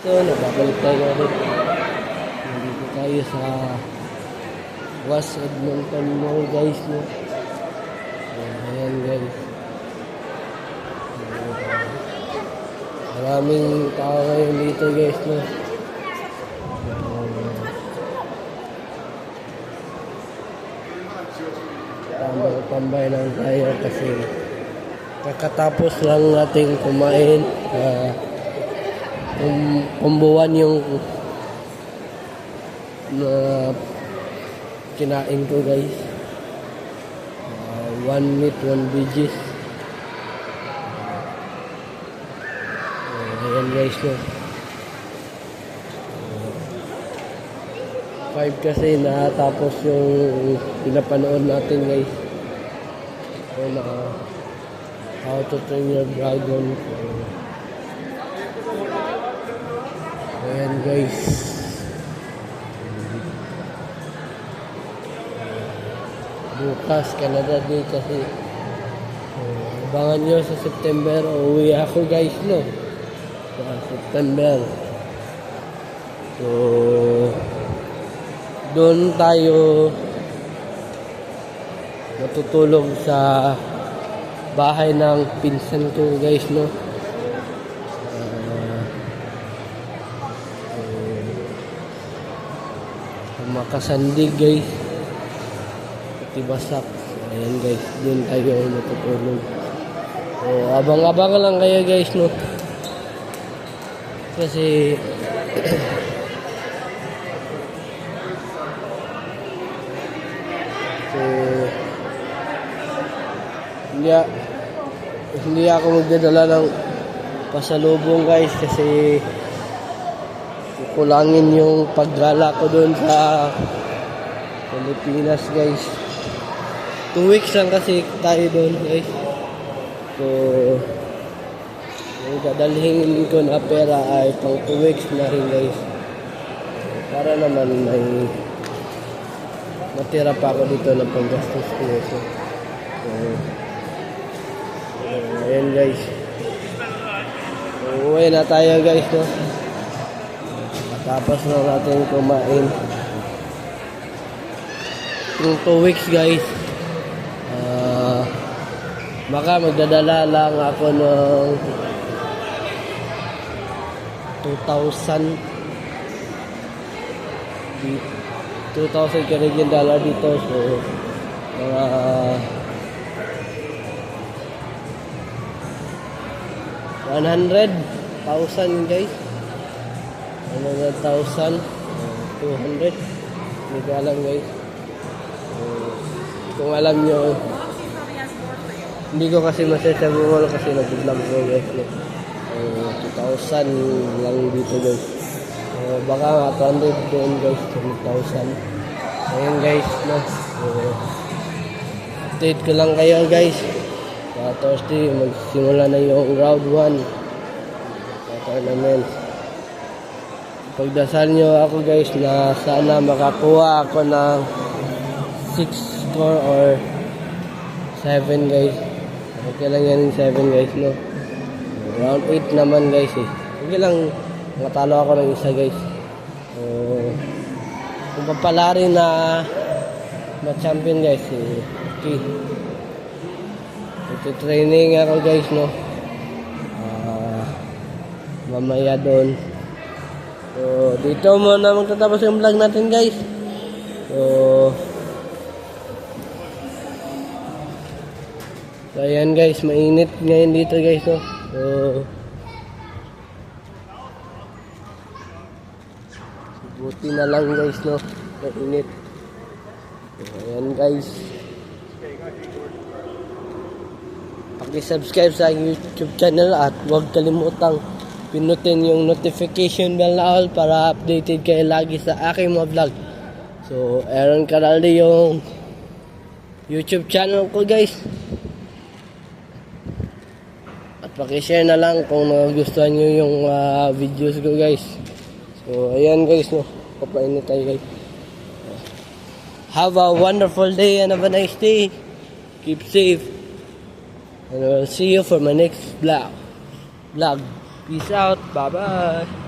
So, nababalik tayo ulit. Nandito tayo sa West Edmonton Mall, guys, no? Ayan, guys. Maraming tao ngayon dito, guys, no? Tambay lang tayo kasi kakatapos lang nating kumain. Kumbuwan yung kinain ko, guys. One meat, one veggies. Ayan, guys, no? 5 kasi natapos yung pinapanood natin, guys. So, How to Train Your Dragon. Ayan, guys. Bukas, Canada Day kasi. Abangan nyo sa September. Uuwi ako, guys, no? Sa September. So, doon tayo matutulog sa bahay ng pinsan ko, guys, no? Makasandig, guys. Tibasak. Ayan, guys, doon tayo matutulog. So, abang-abang lang kayo, guys, no? Kasi hindi ako magdadala ng pasalubong, guys, kasi kukulangin yung paggala ko doon sa Pilipinas, guys. 2 weeks lang kasi tayo doon, guys. So, yung dadalhin ko na pera ay pang 2 weeks na rin, guys. Para naman may matira pa ako dito na panggastos ko. So, ayan, guys. Uwi na tayo, guys, no? Tapos na natin kumain. Yung 2 weeks, guys, baka magdadala lang ako ng 2,000 Canadian dollar dito. So, mga 100,000, guys. 100,000, 200. Hindi ko alam, guys. Kung alam nyo, hindi ko kasi masasabi kasi nag-vlog ko, guys. 2,000 lang dito, guys. Baka 200 doon, guys. 2,000. Ayan, guys, no? Update ko lang kayo, guys. Sa Thursday, magsimula na yung round 1 sa tournament. Pagdasal nyo ako, guys, na sana makakuha ako ng 6 score or 7, guys. Okay lang yan yung 7, guys, no? Round 8 naman, guys, eh. Okay lang matalo ako ng isa, guys. Kung papala rin na ma-champion, guys, eh. Okay. Ito training ako, guys, no? Mamaya doon. So, dito muna magtatapos yung vlog natin, guys. So, ayan, guys, mainit ngayon dito, guys, no? So, buti na lang, guys, no? Mainit. So, ayan, guys. Paki-subscribe sa YouTube channel at huwag kalimutang pinutin yung notification bell na all para updated kayo lagi sa aking mga vlog. So, Aaron Caraldi yung YouTube channel ko, guys. At paki-share na lang kung nagustuhan nyo yung videos ko, guys. So, ayan, guys, no? Papainit tayo, guys. Have a wonderful day and have a nice day. Keep safe. And I will see you for my next vlog. Peace out. Bye-bye.